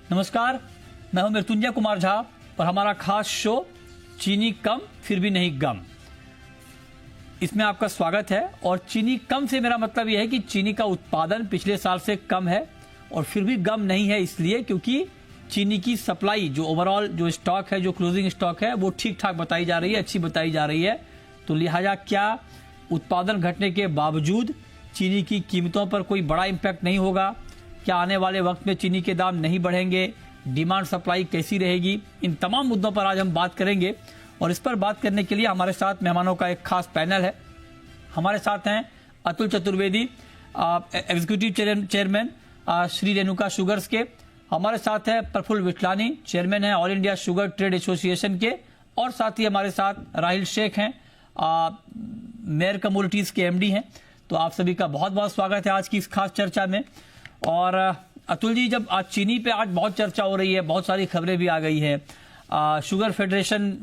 नमस्कार, मैं हूं मृत्युंजय कुमार झा और हमारा खास शो चीनी कम फिर भी नहीं गम, इसमें आपका स्वागत है। और चीनी कम से मेरा मतलब यह है कि चीनी का उत्पादन पिछले साल से कम है और फिर भी गम नहीं है, इसलिए क्योंकि चीनी की सप्लाई जो ओवरऑल जो स्टॉक है, जो क्लोजिंग स्टॉक है, वो ठीक ठाक बताई जा रही है, अच्छी बताई जा रही है। तो लिहाजा क्या उत्पादन घटने के बावजूद चीनी की कीमतों पर कोई बड़ा इम्पैक्ट नहीं होगा? क्या आने वाले वक्त में चीनी के दाम नहीं बढ़ेंगे? डिमांड सप्लाई कैसी रहेगी? इन तमाम मुद्दों पर आज हम बात करेंगे और इस पर बात करने के लिए हमारे साथ मेहमानों का एक खास पैनल है। हमारे साथ हैं Atul Chaturvedi, executive chairman Shri Renuka sugars के। हमारे साथ है प्रफुल्ल विठलानी, चेयरमैन है all India sugar trade association के। और साथ ही हमारे साथ राहिल शेख हैं, मेयर कम्युनिटीज के एमडी हैं। तो आप सभी का बहुत बहुत स्वागत है आज की इस खास चर्चा में। और अतुल जी, जब आज चीनी पे आज बहुत चर्चा हो रही है, बहुत सारी खबरें भी आ गई है। शुगर फेडरेशन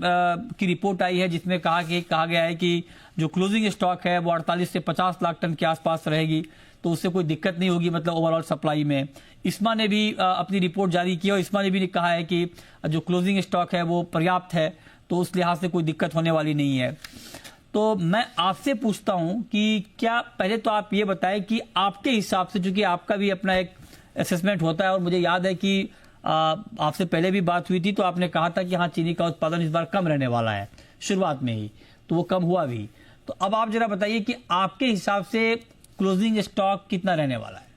की रिपोर्ट आई है जिसमें कहा गया है कि जो क्लोजिंग स्टॉक है वो 48 से 50 लाख टन के आसपास रहेगी, तो उससे कोई दिक्कत नहीं होगी, मतलब ओवरऑल सप्लाई में। इस्मा ने भी अपनी रिपोर्ट जारी की और इस्मा ने भी कहा है कि जो क्लोजिंग स्टॉक है वो पर्याप्त है, तो उस लिहाज से कोई दिक्कत होने वाली नहीं है। तो मैं आपसे पूछता हूं कि क्या पहले तो आप ये बताएं कि आपके हिसाब से, चूंकि आपका भी अपना एक असेसमेंट होता है और मुझे याद है कि आपसे पहले भी बात हुई थी तो आपने कहा था कि हाँ, चीनी का उत्पादन इस बार कम रहने वाला है शुरुआत में ही, तो वो कम हुआ भी। तो अब आप जरा बताइए कि आपके हिसाब से क्लोजिंग स्टॉक कितना रहने वाला है?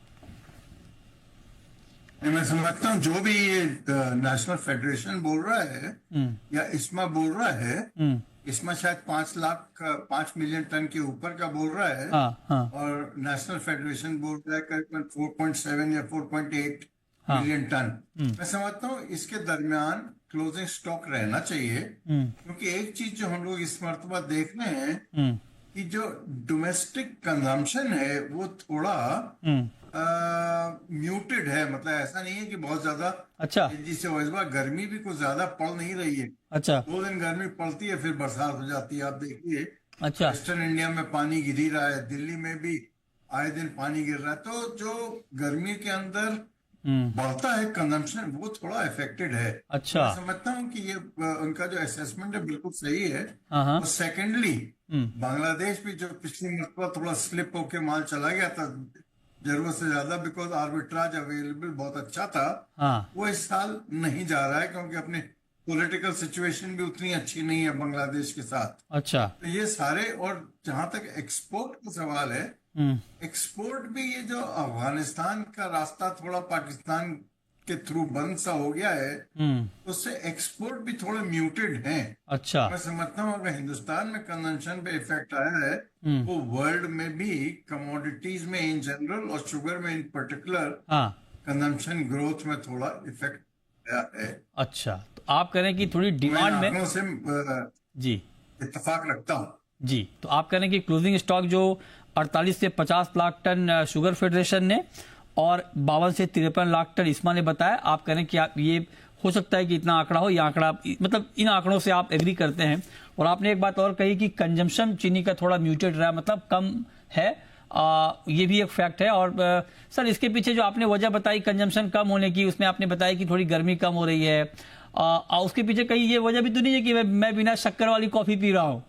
मैं समझता हूँ जो भी ये नेशनल फेडरेशन बोल रहा है या इस्मा बोल रहा है, इसमें शायद 5 मिलियन टन के ऊपर का बोल रहा है। हाँ। और नेशनल फेडरेशन बोल रहा है करीबन 4.7 या 4.8 मिलियन टन। मैं समझता हूँ इसके दरमियान क्लोजिंग स्टॉक रहना चाहिए, क्योंकि एक चीज जो हम लोग इस मर्तबा देख रहे हैं कि जो डोमेस्टिक कंजम्पशन है वो थोड़ा म्यूटेड है। मतलब ऐसा नहीं है कि बहुत ज्यादा अच्छा तेजी से हो। इस बार गर्मी भी कुछ ज्यादा पड़ नहीं रही है। अच्छा 2 दिन गर्मी पड़ती है, फिर बरसात हो जाती है। आप देखिए अच्छा वेस्टर्न इंडिया में पानी गिर ही रहा है, दिल्ली में भी आए दिन पानी गिर रहा है। तो जो गर्मी के अंदर बढ़ता है कंजम्पशन, वो थोड़ा इफेक्टेड है। अच्छा। मैं समझता हूँ कि ये उनका जो असेसमेंट है बिल्कुल सही है। हाँ। और सेकेंडली बांग्लादेश भी जो पिछली मरतबा थोड़ा स्लिप होके माल चला गया था जरूरत से ज्यादा, बिकॉज आर्बिट्राज अवेलेबल बहुत अच्छा था, हाँ। वो इस साल नहीं जा रहा है, क्योंकि अपनी पॉलिटिकल सिचुएशन भी उतनी अच्छी नहीं है बांग्लादेश के साथ। अच्छा। तो ये सारे, और जहां तक एक्सपोर्ट का सवाल है, एक्सपोर्ट भी ये जो अफगानिस्तान का रास्ता थोड़ा पाकिस्तान के थ्रू बंद सा हो गया है, उससे एक्सपोर्ट भी थोड़े म्यूटेड हैं। अच्छा। मैं समझता हूँ अगर हिंदुस्तान में कंजम्पशन पे इफेक्ट आया है, वो वर्ल्ड में भी कमोडिटीज में इन जनरल और शुगर में इन पर्टिकुलर हाँ। कंजम्पशन ग्रोथ में थोड़ा इफेक्ट आया है। अच्छा, तो आप कह रहे हैं कि थोड़ी मैं डिमांड में आंकड़ों से जी इत्तेफाक रखता हूँ। जी, तो आप कह रहे हैं कि क्लोजिंग स्टॉक जो 48 से 50 लाख टन शुगर फेडरेशन ने और 52 से 53 लाख टन इस्मा ने बताया, आप कह रहे हैं कि आप ये हो सकता है कि इतना आंकड़ा हो, ये आंकड़ा मतलब इन आंकड़ों से आप एग्री करते हैं। और आपने एक बात और कही कि कंजम्पशन चीनी का थोड़ा म्यूटेड रहा, मतलब कम है, ये भी एक फैक्ट है। और सर, इसके पीछे जो आपने वजह बताई कंजम्पशन कम होने की, उसमें आपने बताया कि थोड़ी गर्मी कम हो रही है, उसके पीछे कहीं ये वजह भी तो नहीं है कि मैं बिना शक्कर वाली कॉफी पी रहा हूँ?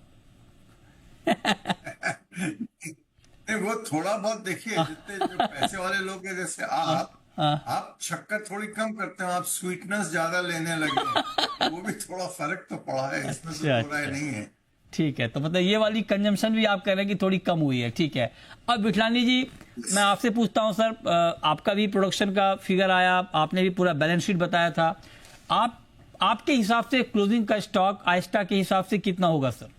नहीं, वो थोड़ा बहुत देखिए, जितने जो पैसे वाले लोग हैं जैसे आप शक्कर थोड़ी कम करते हो, आप स्वीटनेस ज्यादा लेने लगे हैं। वो भी थोड़ा फर्क तो पड़ा है, इसमें तो थोड़ा ही नहीं है। ठीक है, तो मतलब ये वाली कंजम्पशन भी आप कह रहे हैं कि थोड़ी कम हुई है, ठीक है। अब विठलानी जी, मैं आपसे पूछता हूं सर, आपका भी प्रोडक्शन का फिगर आया, आपने भी पूरा बैलेंस शीट बताया था। आपके हिसाब से क्लोजिंग का स्टॉक आइस्टा के हिसाब से कितना होगा सर?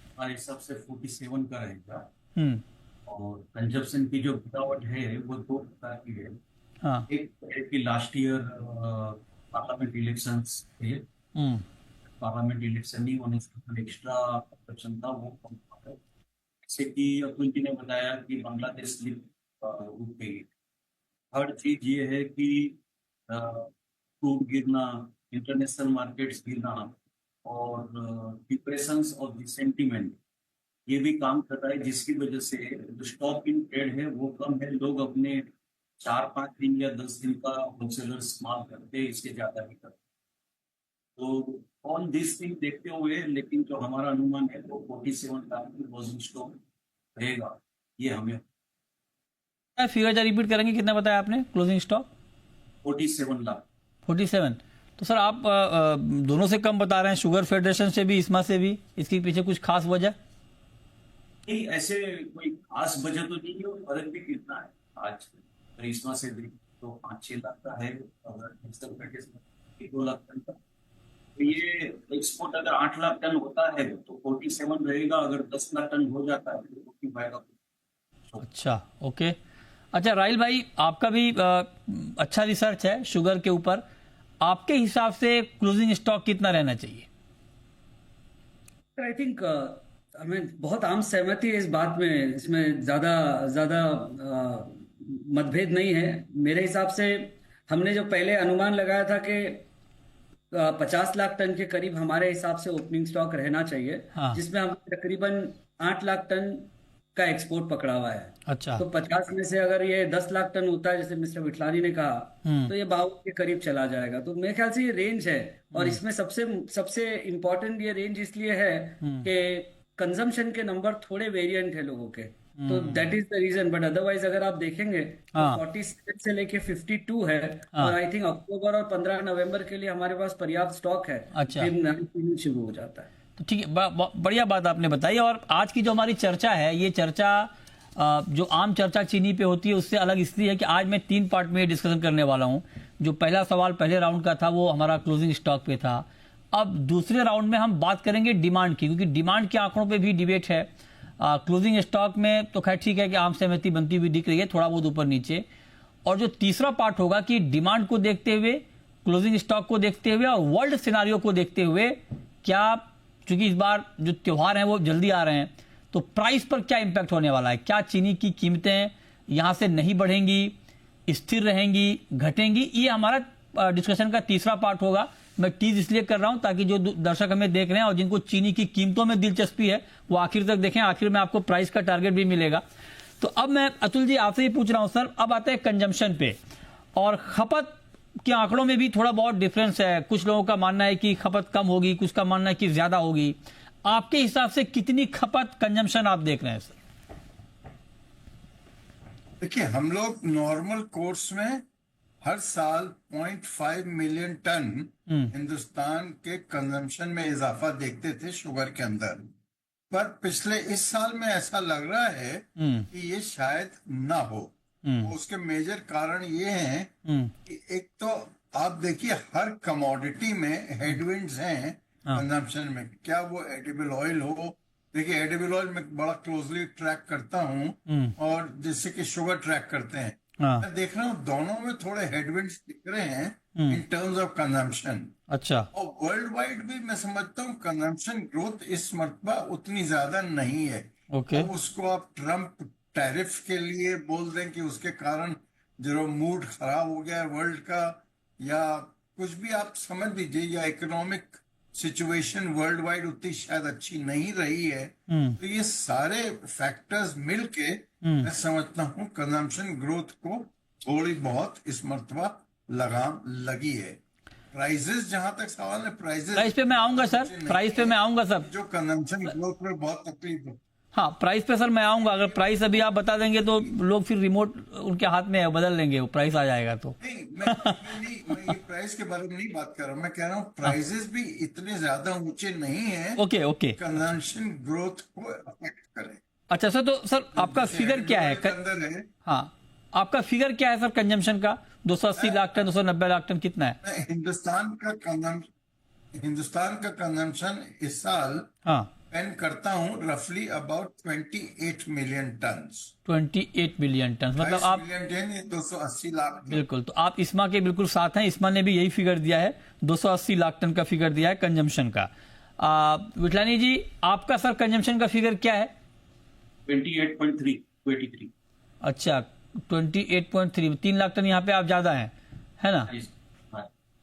हमारे हिसाब से 47 का रहेगा। और कंजप्शन की जो गिरावट है वो 2 प्रकार की है। हाँ। एक है कि लास्ट ईयर पार्लियामेंट इलेक्शंस थे, पार्लियामेंट इलेक्शन नहीं होने से एक्स्ट्रा कंजप्शन था, वो कम हुआ है। जैसे कि अतुल जी ने बताया कि बांग्लादेश रुक गई। थर्ड चीज ये है कि क्रूड गिरना, इंटरनेशनल मार्केट्स गिरना और डिप्रेशन और डिसेंटिमेंट, ये भी काम कर रहा है, जिसकी वजह से जो स्टॉक इन ट्रेड है वो कम है। लोग अपने 4-5 दिन या 10 दिन का होलसेलर्स माल करते हैं, इसके ज्यादा नहीं करते। तो ऑन दिस थिंग देखते हुए, लेकिन जो हमारा अनुमान है वो 47 लाख की क्लोजिंग स्टॉक रहेगा, ये हमें फिगर जरा रिपीट करेंगे, कितना बताया आपने क्लोजिंग स्टॉक? 47 लाख। 47। तो सर आप दोनों से कम बता रहे हैं, शुगर फेडरेशन से भी, इस्मा से भी, इसके पीछे कुछ खास वजह? नहीं, ऐसे कोई खास वजह तो नहीं है, और फर्क भी कितना है आज करिश्मा से भी तो 5-6 लाख का है, अगर 2 लाख टन का। तो ये एक्सपोर्ट अगर 8 लाख टन होता है तो 47 रहेगा, अगर 10 लाख टन हो जाता है तो 45 का। अच्छा, ओके। अच्छा राहिल भाई, आपका भी अच्छा रिसर्च है शुगर के ऊपर। आपके हिसाब से क्लोजिंग स्टॉक कितना रहना चाहिए? आई थिंक हमें बहुत आम सहमति है इस बात में, इसमें ज्यादा ज्यादा मतभेद नहीं है। मेरे हिसाब से हमने जो पहले अनुमान लगाया था कि 50 लाख टन के करीब हमारे हिसाब से ओपनिंग स्टॉक रहना चाहिए, हाँ। जिसमें हमने तकरीबन 8 लाख टन का एक्सपोर्ट पकड़ा हुआ है। अच्छा। तो 50 में से अगर ये 10 लाख टन होता है, जैसे मिस्टर विठलानी ने कहा, तो ये 52 के करीब चला जाएगा। तो मेरे ख्याल से ये रेंज है, और इसमें सबसे सबसे इम्पोर्टेंट ये रेंज इसलिए है कि कंजम्पशन के नंबर थोड़े वेरिएंट है लोगों के, तो that is the reason. But otherwise अगर आप देखेंगे तो 47 से लेके 52 है, और आई थिंक अक्टूबर और 15 नवंबर के लिए हमारे पास पर्याप्त स्टॉक है। अच्छा। फिर शुरू हो जाता है। तो ठीक है, बढ़िया बात आपने बताई। और आज की जो हमारी चर्चा है, ये चर्चा जो आम चर्चा चीनी पे होती है उससे अलग इसलिए है कि आज मैं 3 पार्ट में डिस्कशन करने वाला हूं। जो पहला सवाल पहले राउंड का था वो हमारा क्लोजिंग स्टॉक पे था। अब दूसरे राउंड में हम बात करेंगे डिमांड की, क्योंकि डिमांड के आंकड़ों पे भी डिबेट है। क्लोजिंग स्टॉक में तो खैर ठीक है कि आम सहमति बनती हुई दिख रही है, थोड़ा बहुत ऊपर नीचे। और जो तीसरा पार्ट होगा कि डिमांड को देखते हुए, क्लोजिंग स्टॉक को देखते हुए और वर्ल्ड सिनारियो को देखते हुए, क्या चूंकि इस बार जो त्योहार हैं वो जल्दी आ रहे हैं, तो प्राइस पर क्या इंपैक्ट होने वाला है? क्या चीनी की कीमतें यहां से नहीं बढ़ेंगी, स्थिर रहेंगी, घटेंगी? ये हमारा डिस्कशन का तीसरा पार्ट होगा। मैं टीज इसलिए कर रहा हूं ताकि जो दर्शक हमें देख रहे हैं और जिनको चीनी की कीमतों में दिलचस्पी है वो आखिर तक देखें। आखिर में आपको प्राइस का टारगेट भी मिलेगा। तो अब मैं अतुल जी आपसे ही पूछ रहा हूं सर, अब आते हैं कंजम्पशन पे, और खपत के आंकड़ों में भी थोड़ा बहुत डिफरेंस है। कुछ लोगों का मानना है कि खपत कम होगी, कुछ का मानना है कि ज्यादा होगी। आपके हिसाब से कितनी खपत, कंजम्पशन आप देख रहे हैं सर? देखिए, हम लोग नॉर्मल कोर्स में हर साल 0.5 मिलियन टन हिंदुस्तान के कंजम्पशन में इजाफा देखते थे शुगर के अंदर। पर पिछले इस साल में ऐसा लग रहा है कि ये शायद ना हो। तो उसके मेजर कारण ये हैं कि एक तो आप देखिए हर कमोडिटी में हेडविंड्स हैं कंजम्पशन में। क्या वो एडिबल ऑयल हो, देखिए एडिबल ऑयल में बड़ा क्लोजली ट्रैक करता हूं, और जैसे कि शुगर ट्रैक करते हैं, मैं देख रहा हूँ दोनों में थोड़े हेडविंड्स दिख रहे हैं इन टर्म्स ऑफ कंजम्पशन। अच्छा। और वर्ल्ड वाइड भी मैं समझता हूँ कंजम्पशन ग्रोथ इस मरतबा उतनी ज्यादा नहीं है। ओके। अब उसको आप ट्रम्प टैरिफ के लिए बोल दें कि उसके कारण जो मूड खराब हो गया है वर्ल्ड का, या कुछ भी आप समझ लीजिए, या इकोनॉमिक सिचुएशन वर्ल्ड वाइड उतनी शायद अच्छी नहीं रही है। तो ये सारे फैक्टर्स मिलके मैं समझता हूँ कंजम्पशन ग्रोथ को थोड़ी बहुत इस मरतबा लगाम लगी है। प्राइसेस, जहां तक सवाल है, प्राइस पे मैं आऊंगा सर, प्राइस पे मैं आऊंगा सर। जो कंजम्पशन ग्रोथ में बहुत तकलीफ है। हाँ, प्राइस पे सर मैं आऊंगा। अगर प्राइस अभी आप बता देंगे तो लोग फिर रिमोट उनके हाथ में है, बदल लेंगे, वो प्राइस आ जाएगा तो। नहीं, मैं ये प्राइस के बारे में नहीं बात कर रहा हूँ। मैं कह रहा हूँ प्राइसेस भी इतने ज्यादा ऊंचे नहीं है ओके ओके, कंजम्पशन ग्रोथ को अफेक्ट करे। अच्छा सर, तो सर आपका फिगर क्या है? अंदर है। हाँ, आपका फिगर क्या है सर कंजम्पशन का? 280 लाख टन, 290 लाख टन, कितना है? हिंदुस्तान का कंजम्पशन इस साल हाँ, पेन करता हूँ रफली about 28 million ton. 28 million ton, मतलब आप 280 लाख। बिल्कुल, तो आप इस्मा के बिल्कुल साथ हैं। इस्मा ने भी यही फिगर दिया है, 280 लाख टन का फिगर दिया है कंजम्पशन का। विठलानी जी, आपका सर कंजम्पशन का फिगर क्या है? 28.3 23। अच्छा, 28.3, 3 लाख टन यहाँ पे आप ज्यादा हैं, है ना?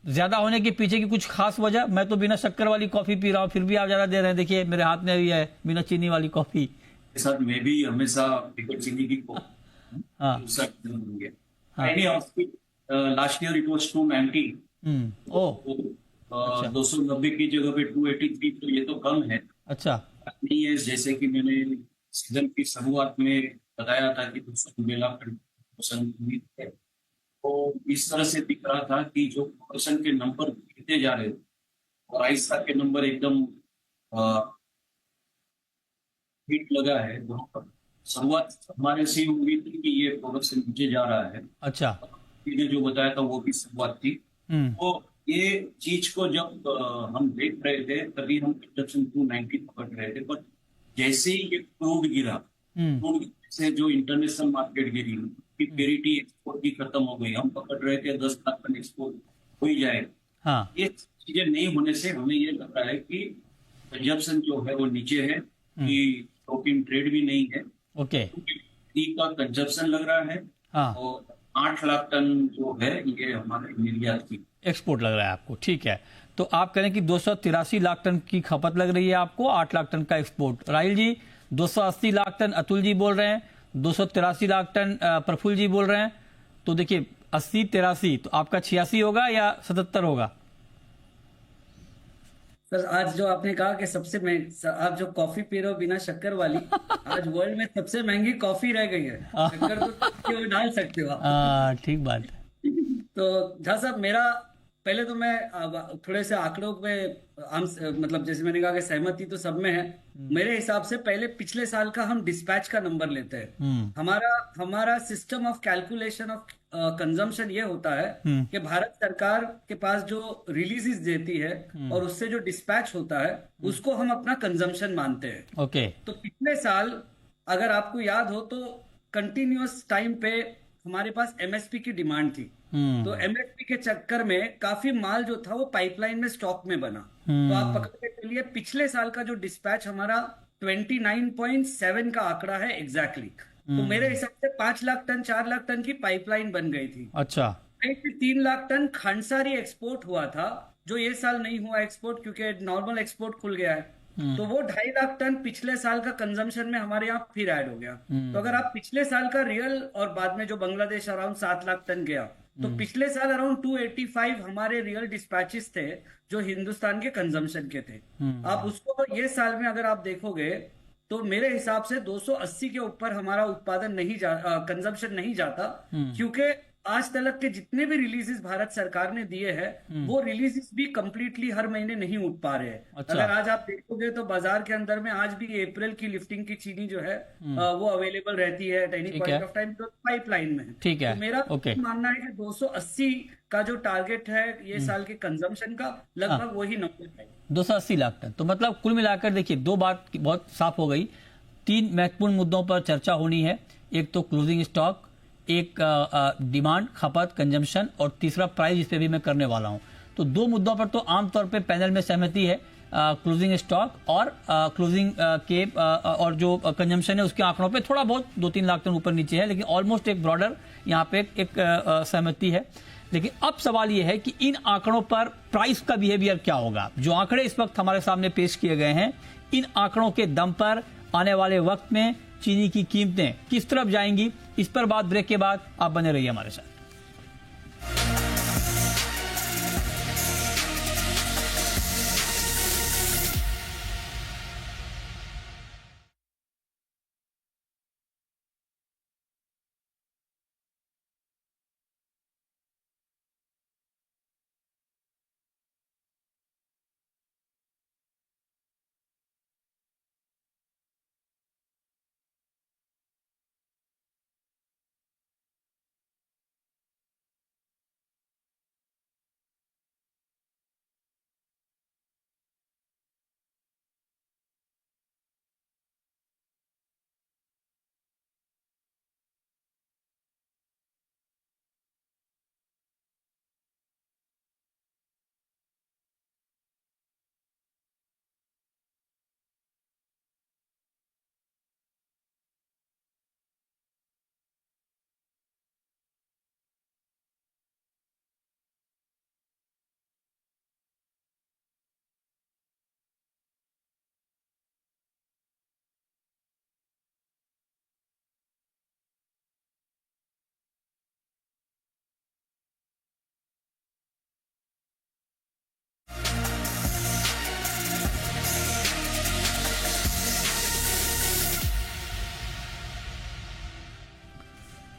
ज्यादा होने के पीछे की कुछ खास वजह? मैं तो बिना शक्कर वाली कॉफी पी रहा हूँ, फिर भी आप ज्यादा दे रहे हैं। देखिए मेरे हाथ में भी है बिना चीनी वाली कॉफी। सर मैं भी हमेशा चीनी की हाँ Friday last year it was 290। ओ, तो 290 की जगह पे 283, तो ये तो कम है। अच्छा। नहीं है, जैसे कि मैंने सीजन की शुरुआत में बताया था कि 290 लाख पसंद उम्मीद है। तो इस तरह से दिख रहा था कि जो पसंद के नंबर गिरते जा रहे थे और आइस्ता के नंबर एकदम हिट लगा है वहां पर। शुरुआत हमारे से उम्मीद थी कि ये प्रोडक्शन नीचे जा रहा है। अच्छा। ने जो बताया था वो भी शुरुआत थी। हम्म। तो ये चीज को जब हम देख रहे थे तभी हम प्रोडक्शन 290 पकड़ रहे थे, पर जैसे ही ये क्रूड गिरा, क्रूड से जो इंटरनेशनल मार्केट गिरी, कि पेरिटी एक्सपोर्ट भी खत्म हो गई, हम पकड़ रहे थे 10 लाख टन एक्सपोर्ट हो ही जाए। हाँ। ये चीजें नहीं होने से हमें ये लग रहा है कि कंजप्शन जो है वो नीचे है, कि प्रोटीन ट्रेड भी नहीं है। ओके। टी का कंजप्शन लग रहा है। हाँ। और 8 लाख टन जो है ये हमारे निर्यात की एक्सपोर्ट लग रहा है आपको, ठीक है। तो आप कह रहे हैं कि 283 लाख टन की खपत लग रही है आपको, 8 लाख टन का एक्सपोर्ट। राहिल जी 280 लाख टन अतुल जी बोल रहे हैं, 283 लाख टन प्रफुल्ल जी बोल रहे हैं। तो देखिए 80-83 तो आपका 86 होगा या 77 होगा? सर आज जो आपने कहा कि सबसे महंगी, आप जो कॉफी पी रहे हो बिना शक्कर वाली, आज वर्ल्ड में सबसे महंगी कॉफी रह गई है। शक्कर तो केवल डाल सकते हो आप। ठीक बात है। तो झा साहब, मेरा पहले तो मैं थोड़े से आंकड़ों पे हम मतलब जैसे मैंने कहा कि सहमति तो सब में है। मेरे हिसाब से पहले पिछले साल का हम डिस्पैच का नंबर लेते हैं। हमारा हमारा system of calculation of consumption ये होता है कि भारत सरकार के पास जो रिलीजेस देती है और उससे जो डिस्पैच होता है उसको हम अपना कंजम्पशन मानते हैं। ओके। तो पिछले साल अगर आपको याद हो तो कंटिन्यूअस टाइम पे हमारे पास एमएसपी की डिमांड थी। तो एमएसपी के चक्कर में काफी माल जो था वो पाइपलाइन में स्टॉक में बना। तो आप पकड़ के चलिए पिछले साल का जो डिस्पैच हमारा 29.7 का आंकड़ा है एग्जैक्टली। तो मेरे हिसाब से 5 लाख टन 4 लाख टन की पाइपलाइन बन गई थी। अच्छा। 3 लाख टन खांडसारी एक्सपोर्ट हुआ था, जो ये साल नहीं हुआ एक्सपोर्ट क्योंकि नॉर्मल एक्सपोर्ट खुल गया है। तो वो 2.5 लाख टन पिछले साल का कंजम्पशन में हमारे यहाँ फिर ऐड हो गया। तो अगर आप पिछले साल का रियल और बाद में जो बांग्लादेश अराउंड 7 लाख टन गया, तो पिछले साल अराउंड 285 हमारे रियल डिस्पैचेस थे जो हिंदुस्तान के कंजम्पशन के थे। आप उसको ये साल में अगर आप देखोगे तो मेरे हिसाब से 280 के ऊपर हमारा उत्पादन नहीं कंजम्पशन नहीं जाता, क्योंकि आज तक के जितने भी रिलीजेस भारत सरकार ने दिए हैं वो रिलीजेस भी कंप्लीटली हर महीने नहीं उठ पा रहे हैं। अच्छा। अगर आज आप देखोगे तो बाजार के अंदर में आज भी अप्रैल की लिफ्टिंग की चीनी जो है वो अवेलेबल रहती है at any point of time, जो पाइपलाइन में है। ठीक है। तो मेरा ओके। मानना है कि 280 का जो टारगेट है ये साल के कंजम्पशन का, लगभग वही नंबर है। 280 लाख टन। तो मतलब कुल मिलाकर देखिए दो बात बहुत साफ हो गई। 3 महत्वपूर्ण मुद्दों पर चर्चा होनी है। एक तो क्लोजिंग स्टॉक, एक डिमांड खपत कंजम्पशन, और तीसरा प्राइस, इस पे भी मैं करने वाला हूं। तो 2 मुद्दों पर तो आमतौर पे पैनल में सहमति है, क्लोजिंग स्टॉक और क्लोजिंग के और जो कंजम्पशन है उसके आंकड़ों पे थोड़ा बहुत 2-3 लाख टन ऊपर नीचे है, लेकिन ऑलमोस्ट एक ब्रॉडर यहाँ पे एक सहमति है। लेकिन अब सवाल यह है कि इन आंकड़ों पर प्राइस का बिहेवियर क्या होगा। जो आंकड़े इस वक्त हमारे सामने पेश किए गए हैं, इन आंकड़ों के दम पर आने वाले वक्त में चीनी की कीमतें किस तरफ जाएंगी, इस पर बात ब्रेक के बाद। आप बने रहिए हमारे साथ।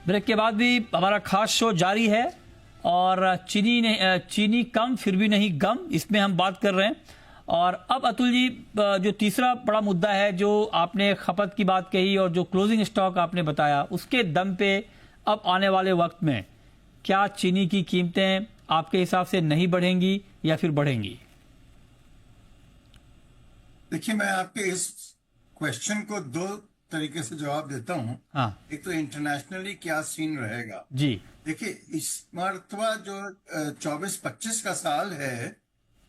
ब्रेक के बाद भी हमारा खास शो जारी है और चीनी कम फिर भी नहीं गम, इसमें हम बात कर रहे हैं। और अब अतुल जी, जो तीसरा बड़ा मुद्दा है, जो आपने खपत की बात कही और जो क्लोजिंग स्टॉक आपने बताया, उसके दम पे अब आने वाले वक्त में क्या चीनी की कीमतें आपके हिसाब से नहीं बढ़ेंगी या फिर बढ़ेंगी? देखिए, मैं आपके इस क्वेश्चन को दो तरीके से जवाब देता हूं। हाँ एक तो इंटरनेशनली क्या सीन रहेगा जी। देखिए, इस मरतबा जो 24-25 का साल है,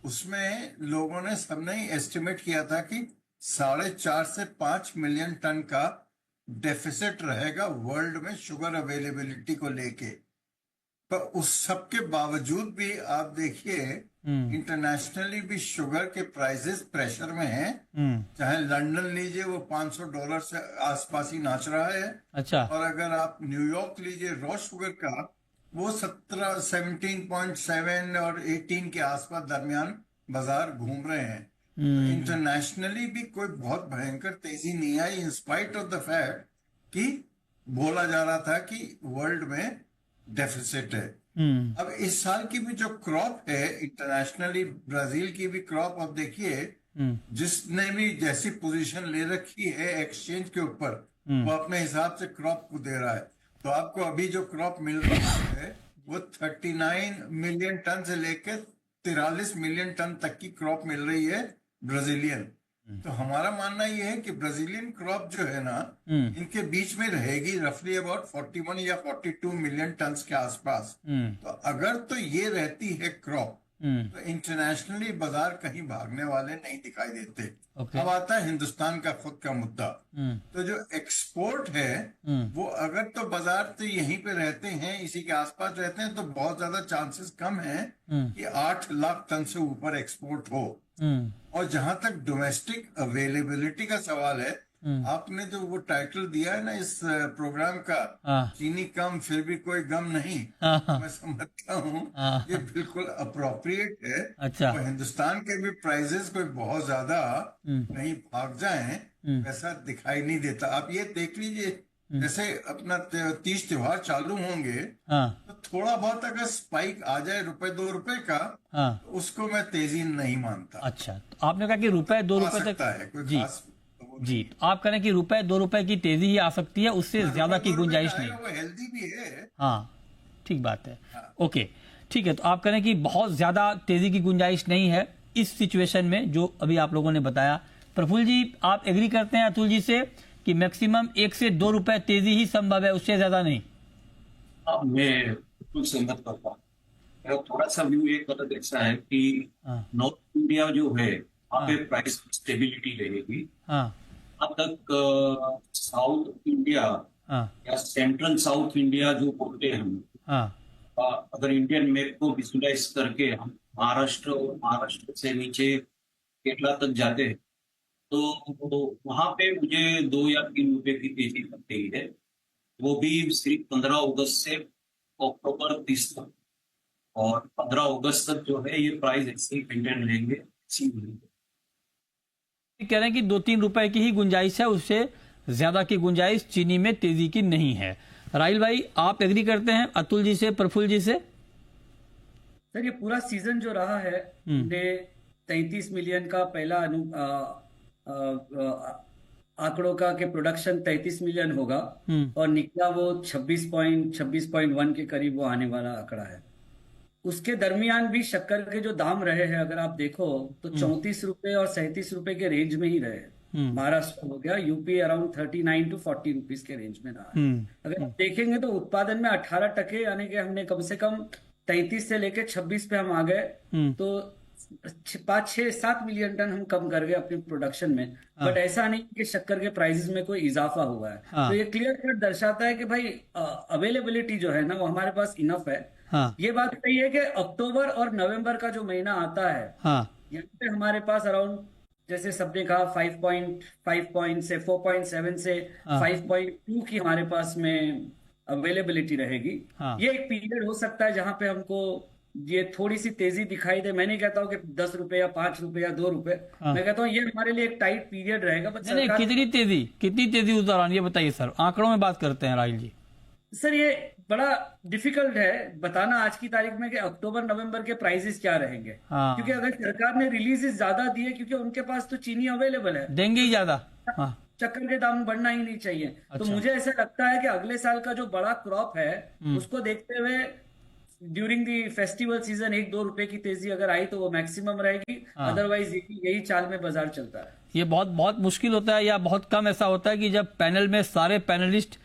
उसमें लोगों ने सबने एस्टिमेट किया था कि 4.5 से 5 मिलियन टन का डेफिसिट रहेगा वर्ल्ड में शुगर अवेलेबिलिटी को लेके। पर उस सब के बावजूद भी आप देखिए, इंटरनेशनली भी शुगर के प्राइसेस प्रेशर में हैं। चाहे लंदन लीजिए, वो $500 से आसपास ही नाच रहा है। अच्छा। और अगर आप न्यूयॉर्क लीजिए, रॉ शुगर का, वो 17.7 और 18 के आसपास दरमियान बाजार घूम रहे हैं। तो इंटरनेशनली भी कोई बहुत भयंकर तेजी नहीं आई, इंस्पाइट ऑफ द फैक्ट कि बोला जा रहा था कि वर्ल्ड में डेफिसिट है। अब इस साल की भी जो क्रॉप है इंटरनेशनली, ब्राजील की भी क्रॉप, अब देखिए जिसने भी जैसी पोजीशन ले रखी है एक्सचेंज के ऊपर, वो अपने हिसाब से क्रॉप को दे रहा है। तो आपको अभी जो क्रॉप मिल रहा है वो 39 मिलियन टन से लेकर 43 मिलियन टन तक की क्रॉप मिल रही है ब्राजीलियन। तो हमारा मानना यह है कि ब्राजीलियन क्रॉप जो है ना, इनके बीच में रहेगी, रफली अबाउट 41 या 42 मिलियन टन के आसपास। तो अगर तो ये रहती है क्रॉप, तो इंटरनेशनली बाजार कहीं भागने वाले नहीं दिखाई देते। अब आता है हिंदुस्तान का खुद का मुद्दा। तो जो एक्सपोर्ट है, वो अगर तो बाजार तो यहीं पे रहते हैं, इसी के आसपास रहते हैं, तो बहुत ज्यादा चांसेस कम है कि 8 लाख टन से ऊपर एक्सपोर्ट हो। और जहां तक डोमेस्टिक अवेलेबिलिटी का सवाल है, आपने जो वो टाइटल दिया है ना इस प्रोग्राम का, चीनी कम फिर भी कोई गम नहीं, मैं समझता हूँ ये बिल्कुल अप्रोप्रिएट है। अच्छा। और हिंदुस्तान के भी प्राइसेस कोई बहुत ज्यादा नहीं भाग जाएं, ऐसा दिखाई नहीं देता। आप ये देख लीजिए, जैसे अपना 30 त्योहार चालू होंगे, तो थोड़ा बहुत अगर स्पाइक आ जाए ₹1-2 का, तो उसको मैं तेजी नहीं मानता। अच्छा, तो आपने कहा कि ₹1-2 तक है कोई जी खास जी, तो आप कह रहे हैं कि ₹1-2 की तेजी ही आ सकती है, उससे ज्यादा की गुंजाइश नहीं। वो हेल्दी भी है। हाँ, ठीक बात है। ओके, ठीक है। तो आप कह रहे हैं कि बहुत ज्यादा तेजी की गुंजाइश नहीं है इस सिचुएशन में जो अभी आप लोगों ने बताया। प्रफुल्ल जी, आप एग्री करते हैं अतुल जी से कि मैक्सिमम ₹1 से ₹2 तेजी ही संभव है, उससे ज्यादा नहीं? मैं बिल्कुल सहमत करता हूँ। मेरा थोड़ा सा व्यू एक मतलब ऐसा है कि नॉर्थ इंडिया जो है, वहाँ पे प्राइस स्टेबिलिटी रहेगी। अब तक साउथ इंडिया या सेंट्रल साउथ इंडिया जो बोलते हैं हम, अगर इंडियन मैप को विजुलाइज करके हम महाराष्ट्र से नीचे केरला तक जाते हैं, तो वहां पे मुझे ₹2 या ₹3 की तेजी लगती है। वो भी सिर्फ 15 अगस्त से अक्टूबर 30 तक, और 15 अगस्त तक जो है ये प्राइस ऐसे ही मेंटेन रहेंगे। कह रहे हैं कि ₹2-3 की ही गुंजाइश है, उससे ज्यादा की गुंजाइश चीनी में तेजी की नहीं है। राहिल भाई, आप एग्री करते हैं अतुल जी से, प्रफुल्ल जी से? सर, ये पूरा सीजन जो रहा है, 33 मिलियन का पहला आंकड़ों का के प्रोडक्शन 33 मिलियन होगा, और निकला वो 26.1 के करीब वो आने वाला आंकड़ा है। उसके दरमियान भी शक्कर के जो दाम रहे हैं, अगर आप देखो तो ₹34 और ₹37 के रेंज में ही रहे। महाराष्ट्र हो गया, यूपी अराउंड 39 to 40 रुपीज के रेंज में रहा है। अगर आप देखेंगे तो उत्पादन में 18%, यानी कि हमने कम से कम 33 से लेके 26 पे हम आ गए, तो 5-6-7 मिलियन टन हम कम कर गए अपनी प्रोडक्शन में। बट ऐसा नहीं कि शक्कर के प्राइसेस में कोई इजाफा हुआ है। तो ये क्लियर कट दर्शाता है कि भाई अवेलेबिलिटी जो है ना, वो हमारे पास इनफ है। ये बात सही है कि अक्टूबर और नवंबर का जो महीना आता है, यहाँ पे हमारे पास अराउंड, जैसे सबने कहा, 5.5 से 4.7 से 5.2 की हमारे पास में अवेलेबिलिटी रहेगी। ये एक पीरियड हो सकता है जहां पे हमको ये थोड़ी सी तेजी दिखाई दे। मैं नहीं कहता हूँ कि ₹10 या ₹5 या ₹2, मैं कहता हूँ ये हमारे लिए एक टाइट पीरियड रहेगा। नहीं, कितनी तेजी उस दौरान, ये बताइए सर, आंकड़ों में बात करते हैं राहिल जी। सर ये बड़ा डिफिकल्ट है बताना आज की तारीख में कि अक्टूबर नवंबर के प्राइसेस क्या रहेंगे, हाँ, क्योंकि अगर सरकार ने रिलीजेस ज्यादा दिए, क्योंकि उनके पास तो चीनी अवेलेबल है, देंगे ही ज्यादा। हाँ, शक्कर के दाम बढ़ना ही नहीं चाहिए। तो अच्छा। मुझे ऐसा लगता है कि अगले साल का जो बड़ा क्रॉप है उसको देखते हुए ड्यूरिंग दी फेस्टिवल सीजन 1-2 रुपए की तेजी अगर आई तो वो मैक्सिमम रहेगी, हाँ। अदरवाइज यही चाल में बाजार चलता है। ये बहुत बहुत मुश्किल होता है या बहुत कम ऐसा होता है कि जब पैनल में सारे पैनलिस्ट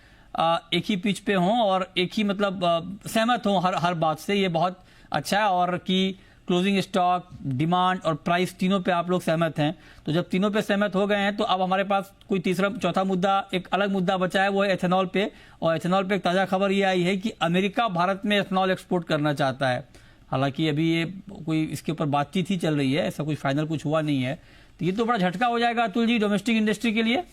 एक ही पिच पे हों और एक ही मतलब सहमत हों हर हर बात से। ये बहुत अच्छा है, और कि क्लोजिंग स्टॉक, डिमांड और प्राइस तीनों पे आप लोग सहमत हैं। तो जब तीनों पे सहमत हो गए हैं तो अब हमारे पास कोई तीसरा चौथा मुद्दा, एक अलग मुद्दा बचा है, वो है एथेनॉल पे। और एथेनॉल पे एक ताज़ा खबर ये आई है कि अमेरिका भारत में एथेनॉल एक्सपोर्ट करना चाहता है। हालांकि अभी ये कोई इसके ऊपर बातचीत ही चल रही है, ऐसा कोई फाइनल कुछ हुआ नहीं है। तो ये तो बड़ा झटका हो जाएगा अतुल जी डोमेस्टिक इंडस्ट्री के लिए।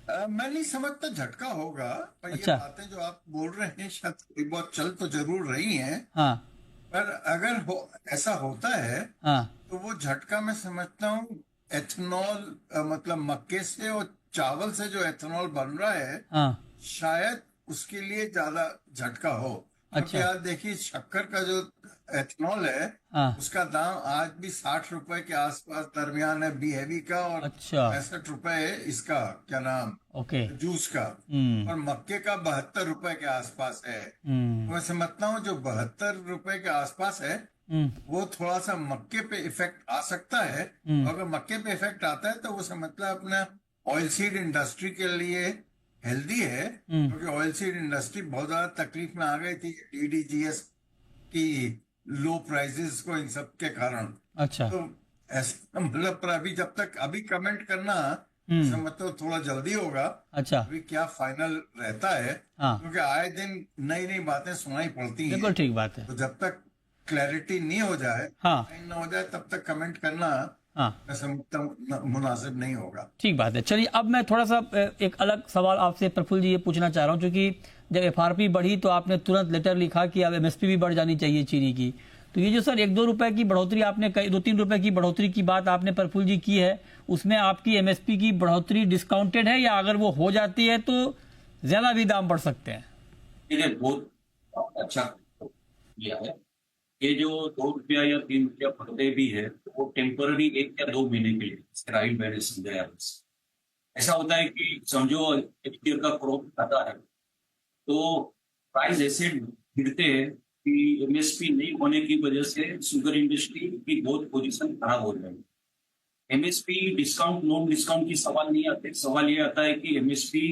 मैं नहीं समझता झटका होगा, पर अच्छा। ये बातें जो आप बोल रहे हैं शायद थोड़ी बहुत चल तो जरूर रही हैं, हाँ, पर अगर ऐसा होता है हाँ, तो वो झटका मैं समझता हूँ एथेनॉल मतलब मक्के से और चावल से जो एथेनॉल बन रहा है हाँ, शायद उसके लिए ज्यादा झटका हो। क्योंकि अच्छा। आज देखिए शक्कर का जो एथेनॉल है हाँ, उसका दाम आज भी 60 रुपए के आसपास दरमियान है, बी हैवी का, और अच्छा। 65 रुपए है इसका क्या नाम ओके। जूस का, और मक्के का 72 रुपए के आसपास है। तो मैं समझता हूँ जो 72 रुपए के आसपास है वो थोड़ा सा मक्के पे इफेक्ट आ सकता है। अगर मक्के पे इफेक्ट आता है तो वो समझता है अपना ऑयल सीड इंडस्ट्री के लिए हेल्दी है, क्योंकि ऑयल सीड इंडस्ट्री बहुत ज्यादा तकलीफ में आ गई थी डीडीजीएस की लो प्राइसेस को इन सब के कारण। अच्छा। तो ऐसा मतलब, पर अभी जब तक अभी कमेंट करना मतलब थोड़ा जल्दी होगा। अच्छा। अभी क्या फाइनल रहता है, हाँ, क्योंकि आए दिन नई नई बातें सुनाई पड़ती हैं। बिल्कुल ठीक बात है। तो जब तक क्लैरिटी नहीं हो जाए, हाँ, साइन ना हो जाए, तब तक कमेंट करना हाँ, मैं समझता हूँ मुनासिब नहीं होगा। ठीक बात है। चलिए अब मैं थोड़ा सा एक अलग सवाल आपसे प्रफुल्ल जी ये पूछना चाह रहा हूँ, क्योंकि जब एफआरपी बढ़ी तो आपने तुरंत लेटर लिखा कि अब एमएसपी भी बढ़ जानी चाहिए चीनी की। तो ये जो सर 1-2 रुपए की बढ़ोतरी आपने 2-3 रुपए की बढ़ोतरी की बात आपने प्रफुल्ल जी की है, उसमें आपकी एमएसपी की बढ़ोतरी डिस्काउंटेड है, या अगर वो हो जाती है तो ज्यादा भी दाम बढ़ सकते हैं? ये बहुत अच्छा किया है। ये जो 2 रुपया या 3 रुपया बढ़ते भी है वो टेम्पररी 1 या 2 महीने के लिए राइट मैंने समझाया। बस ऐसा होता है कि समझो एक ईयर का क्रॉप आता है तो प्राइस ऐसे गिरते हैं कि एमएसपी नहीं होने की वजह से शुगर इंडस्ट्री की बहुत पोजीशन खराब हो जाएगी। एमएसपी डिस्काउंट नॉन डिस्काउंट की सवाल नहीं आते, सवाल ये आता है कि एमएसपी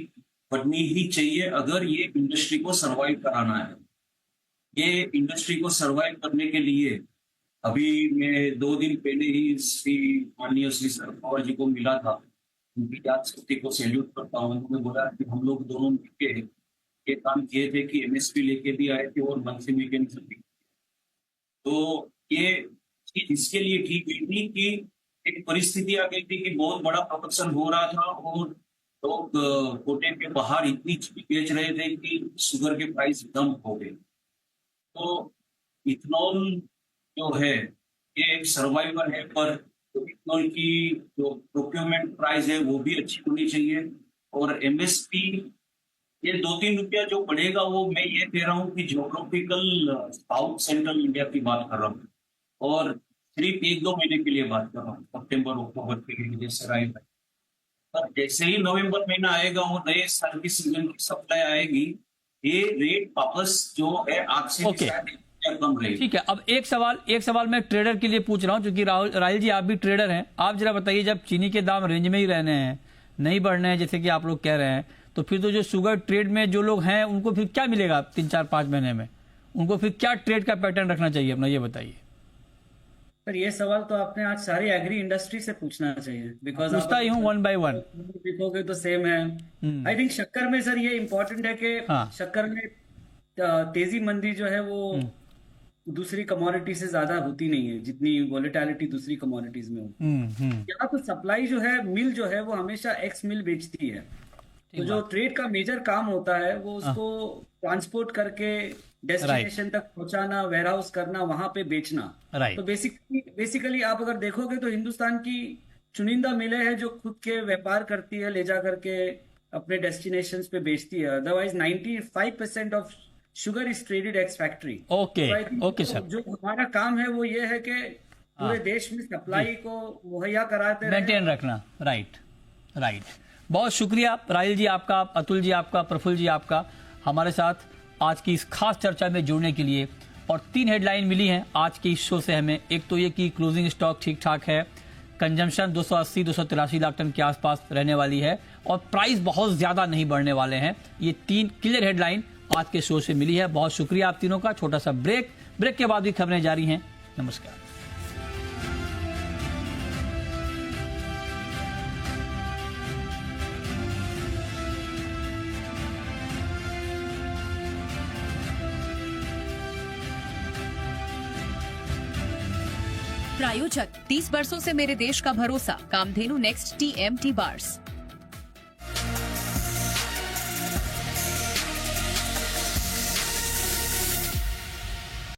बढ़नी ही चाहिए अगर ये इंडस्ट्री को सरवाइव कराना है। ये इंडस्ट्री को सरवाइव करने के लिए अभी मैं 2 दिन पहले ही श्री माननीय श्री शरद पवार जी को मिला था, उनकी याद शक्ति को सैल्यूट करता हूँ। उन्होंने बोला कि हम लोग दोनों मिलकर ये काम किए थे कि एमएसपी लेके भी आए थे और मंथली मैकेनिज्म भी। तो ये चीज इसके लिए ठीक हुई थी कि एक परिस्थिति आ गई थी कि बहुत बड़ा प्रोडक्शन हो रहा था और लोग कोटे के बाहर इतनी चीज बेच रहे थे कि शुगर के प्राइस डंप हो गए। तो इथनॉल जो है ये एक सर्वाइवर है, पर इथनॉल की जो प्रोक्योरमेंट प्राइस है वो भी अच्छी होनी चाहिए। और एमएसपी ये 2-3 रुपया जो बढ़ेगा वो मैं ये कह रहा हूँ कि जियोग्राफिकल साउथ सेंट्रल इंडिया की बात कर रहा हूँ और सिर्फ 1-2 महीने के लिए बात कर रहा हूँ, सितंबर अक्टूबर के लिए जैसे राइट। पर जैसे ही नवंबर महीना आएगा और नए साल की सीजन की सप्लाई आएगी, ये रेट वापस जो है आपसे ओके। कम रहेगी। ठीक है। अब एक सवाल मैं ट्रेडर के लिए पूछ रहा हूँ, क्योंकि राहुल जी आप भी ट्रेडर हैं। आप जरा बताइए, जब चीनी के दाम रेंज में ही रहने हैं, नहीं बढ़ने हैं जैसे कि आप लोग कह रहे हैं, तो फिर तो जो शुगर ट्रेड में जो लोग हैं उनको फिर क्या मिलेगा 3-4-5 महीने में? उनको फिर क्या ट्रेड का पैटर्न रखना चाहिए अपना, ये बताइए। पर ये सवाल तो आपने आज सारी एग्री इंडस्ट्री से पूछना चाहिए, बिकॉज पूछता ही हूँ 1 by 1। देखोगे तो सेम है। आई थिंक शक्कर में सर ये इम्पोर्टेंट है कि हाँ। शक्कर में तेजी मंदी जो है वो दूसरी कमोडिटी से ज्यादा होती नहीं है जितनी वोलेटिलिटी दूसरी कमोडिटीज में होती है। यहाँ तो सप्लाई जो है, मिल जो है वो हमेशा एक्स मिल बेचती है, तो जो ट्रेड का मेजर काम होता है वो उसको ट्रांसपोर्ट करके डेस्टिनेशन तक पहुंचाना, वेयरहाउस करना, वहां पे बेचना। तो बेसिकली आप अगर देखोगे तो हिंदुस्तान की चुनिंदा मिलें हैं जो खुद के व्यापार करती है ले जा करके अपने डेस्टिनेशंस पे बेचती है। Otherwise 95% of sugar is traded ex factory. Okay okay sir, जो हमारा काम है वो ये है कि पूरे देश में सप्लाई को मुहैया कराते रहे। मेंटेन रखना। राइट राइट, बहुत शुक्रिया राहिल जी आपका, अतुल जी आपका, प्रफुल्ल जी आपका हमारे साथ आज की इस खास चर्चा में जुड़ने के लिए। और 3 हेडलाइन मिली हैं आज के इस शो से हमें। एक तो ये कि क्लोजिंग स्टॉक ठीक ठाक है, कंजम्पशन 280-283 लाख टन के आसपास रहने वाली है और प्राइस बहुत ज्यादा नहीं बढ़ने वाले हैं। ये 3 क्लियर हेडलाइन आज के शो से मिली है। बहुत शुक्रिया आप तीनों का। छोटा सा ब्रेक के बाद भी खबरें जारी हैं। नमस्कार। प्रायोजक 30 वर्षों से मेरे देश का भरोसा, कामधेनु नेक्स्ट TMT बार्स।